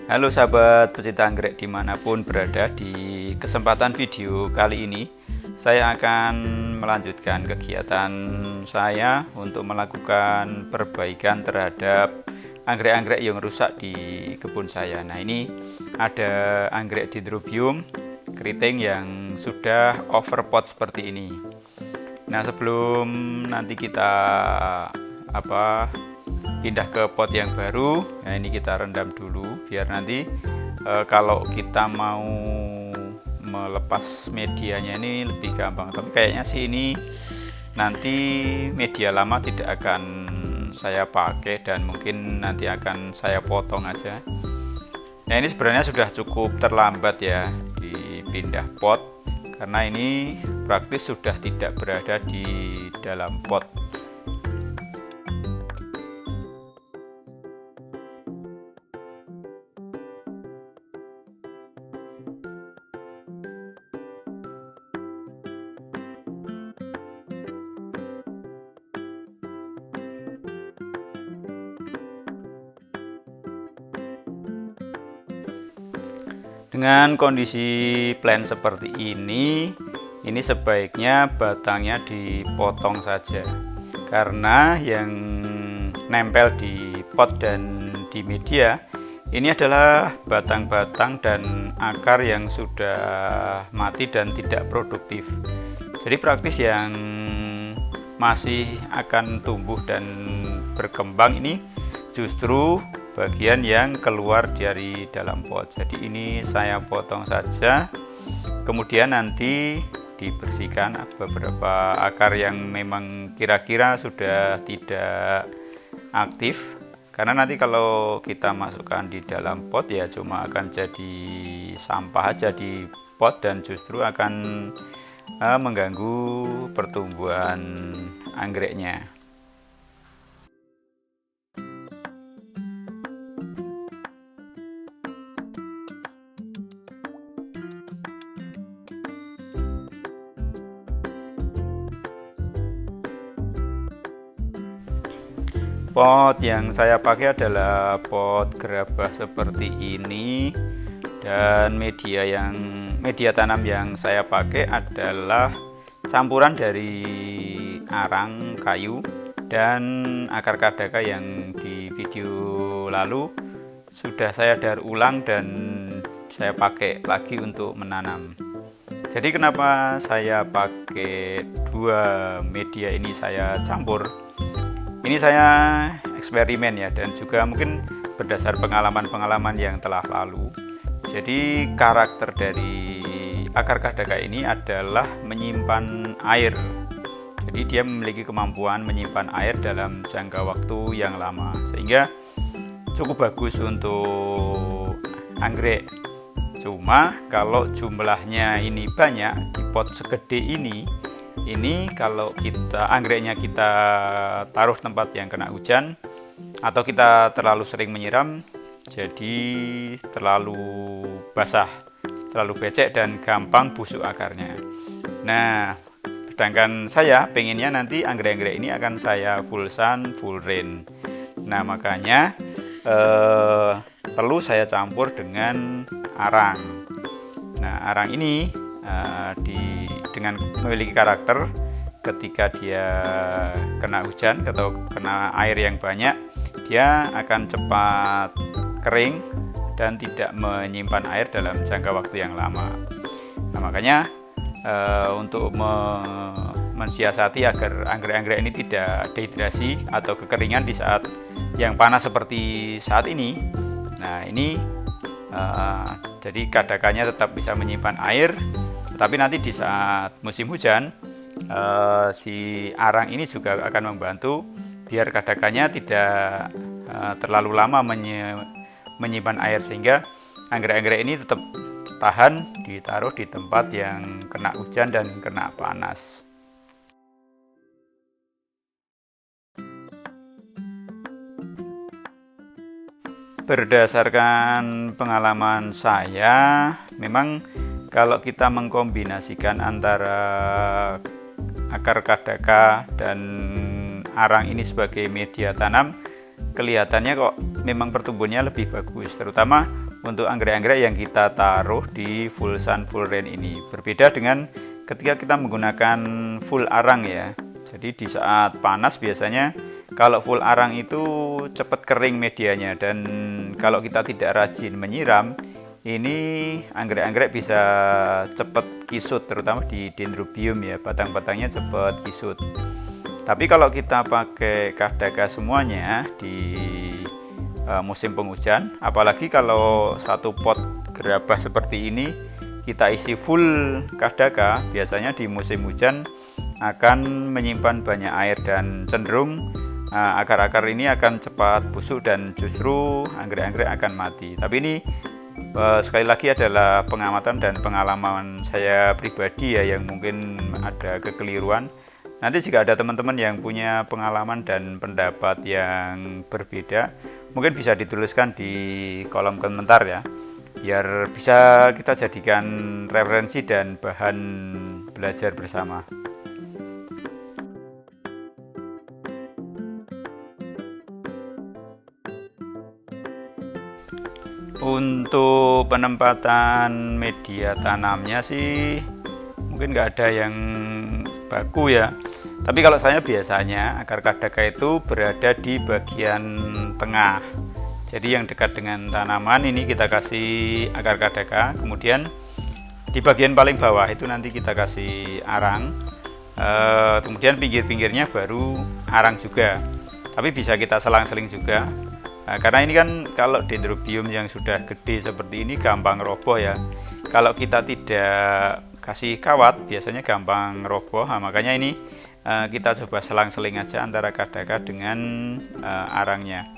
Halo sahabat pecinta anggrek dimanapun berada. Di kesempatan video kali ini saya akan melanjutkan kegiatan saya untuk melakukan perbaikan terhadap anggrek-anggrek yang rusak di kebun saya. Nah, ini ada anggrek Dendrobium keriting yang sudah overpot seperti ini. Nah, sebelum nanti kita pindah ke pot yang baru, nah ini kita rendam dulu biar nanti kalau kita mau melepas medianya ini lebih gampang. Tapi kayaknya sih ini nanti media lama tidak akan saya pakai dan mungkin nanti akan saya potong aja. Nah, ini sebenarnya sudah cukup terlambat ya dipindah pot, karena ini praktis sudah tidak berada di dalam pot. Dengan kondisi plan seperti ini sebaiknya batangnya dipotong saja, karena yang nempel di pot dan di media ini adalah batang-batang dan akar yang sudah mati dan tidak produktif. Jadi praktis yang masih akan tumbuh dan berkembang ini justru bagian yang keluar dari dalam pot. Jadi ini saya potong saja, kemudian nanti dibersihkan beberapa akar yang memang kira-kira sudah tidak aktif, karena nanti kalau kita masukkan di dalam pot ya cuma akan jadi sampah aja di pot dan justru akan mengganggu pertumbuhan anggreknya. Pot yang saya pakai adalah pot gerabah seperti ini, dan media tanam yang saya pakai adalah campuran dari arang kayu dan akar kadaka yang di video lalu sudah saya daur ulang dan saya pakai lagi untuk menanam. Jadi kenapa saya pakai dua media ini saya campur? Ini saya eksperimen ya, dan juga mungkin berdasar pengalaman-pengalaman yang telah lalu. Jadi karakter dari akar kadaka ini adalah menyimpan air. Jadi dia memiliki kemampuan menyimpan air dalam jangka waktu yang lama, sehingga cukup bagus untuk anggrek. Cuma kalau jumlahnya ini banyak di pot segede ini kalau anggreknya kita taruh tempat yang kena hujan atau kita terlalu sering menyiram, jadi terlalu basah, terlalu becek dan gampang busuk akarnya. Nah, sedangkan saya pengennya nanti anggrek-anggrek ini akan saya full sun, full rain. Nah, makanya perlu saya campur dengan arang. Nah, arang ini dengan memiliki karakter ketika dia kena hujan atau kena air yang banyak, dia akan cepat kering dan tidak menyimpan air dalam jangka waktu yang lama. Nah, makanya untuk mensiasati agar anggrek-anggrek ini tidak dehidrasi atau kekeringan di saat yang panas seperti saat ini, nah ini jadi kadakannya tetap bisa menyimpan air. Tapi nanti di saat musim hujan, si arang ini juga akan membantu biar kadakannya tidak terlalu lama menyimpan air, sehingga anggrek-anggrek ini tetap tahan ditaruh di tempat yang kena hujan dan kena panas. Berdasarkan pengalaman saya, memang kalau kita mengkombinasikan antara akar kadaka dan arang ini sebagai media tanam, kelihatannya kok memang pertumbuhannya lebih bagus, terutama untuk anggrek-anggrek yang kita taruh di full sun full rain ini. Berbeda dengan ketika kita menggunakan full arang ya. Jadi di saat panas biasanya kalau full arang itu cepat kering medianya, dan kalau kita tidak rajin menyiram, ini anggrek-anggrek bisa cepat kisut, terutama di dendrobium ya, batang-batangnya cepat kisut. Tapi kalau kita pakai Kadaka semuanya di musim penghujan, apalagi kalau satu pot gerabah seperti ini kita isi full Kadaka, biasanya di musim hujan akan menyimpan banyak air dan cenderung akar-akar ini akan cepat busuk dan justru anggrek-anggrek akan mati. Tapi ini sekali lagi adalah pengamatan dan pengalaman saya pribadi ya, yang mungkin ada kekeliruan. Nanti jika ada teman-teman yang punya pengalaman dan pendapat yang berbeda, mungkin bisa dituliskan di kolom komentar ya, biar bisa kita jadikan referensi dan bahan belajar bersama. Untuk penempatan media tanamnya sih mungkin nggak ada yang baku ya. Tapi kalau saya biasanya akar Kadaka itu berada di bagian tengah. Jadi yang dekat dengan tanaman ini kita kasih akar Kadaka, kemudian di bagian paling bawah itu nanti kita kasih arang, kemudian pinggir-pinggirnya baru arang juga. Tapi bisa kita selang-seling juga. Nah, karena ini kan kalau dendrobium yang sudah gede seperti ini gampang roboh ya. Kalau kita tidak kasih kawat biasanya gampang roboh. Nah, makanya ini kita coba selang-seling aja antara Kadaka dengan arangnya.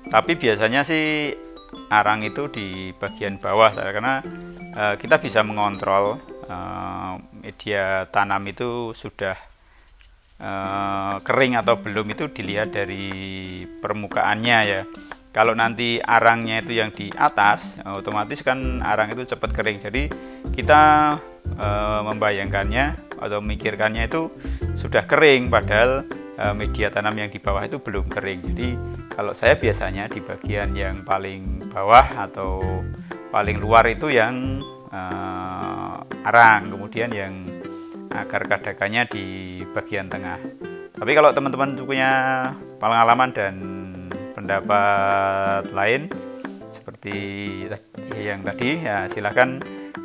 Tapi biasanya sih arang itu di bagian bawah karena kita bisa mengontrol media tanam itu sudah kering atau belum, itu dilihat dari permukaannya ya. Kalau nanti arangnya itu yang di atas, otomatis kan arang itu cepat kering. Jadi kita membayangkannya atau memikirkannya itu sudah kering, padahal media tanam yang di bawah itu belum kering. Jadi kalau saya biasanya di bagian yang paling bawah atau paling luar itu yang arang, kemudian yang akar Kadakanya di bagian tengah. Tapi kalau teman-teman punya pengalaman dan pendapat lain seperti yang tadi ya, silahkan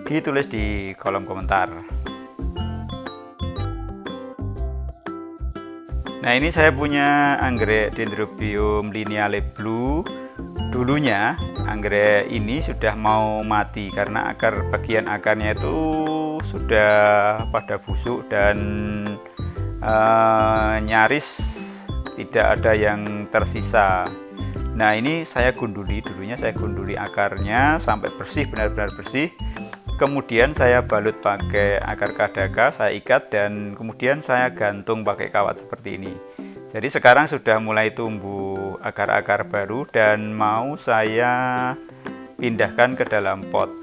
ditulis di kolom komentar. Nah, ini saya punya anggrek Dendrobium lineale blue. Dulunya anggrek ini sudah mau mati karena bagian akarnya itu sudah pada busuk dan nyaris tidak ada yang tersisa. Nah, ini saya gunduli, dulunya saya gunduli akarnya sampai bersih, benar-benar bersih. Kemudian saya balut pakai akar Kadaka, saya ikat dan kemudian saya gantung pakai kawat seperti ini. Jadi sekarang sudah mulai tumbuh akar-akar baru dan mau saya pindahkan ke dalam pot.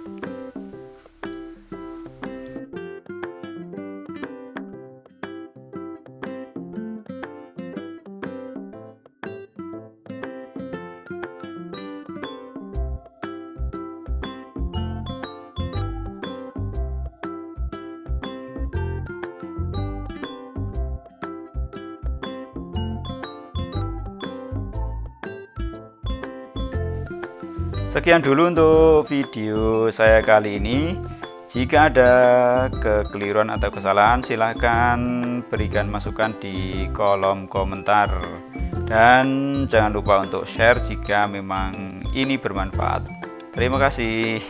Sekian dulu untuk video saya kali ini. Jika ada kekeliruan atau kesalahan, silahkan berikan masukan di kolom komentar. Dan jangan lupa untuk share jika memang ini bermanfaat. Terima kasih.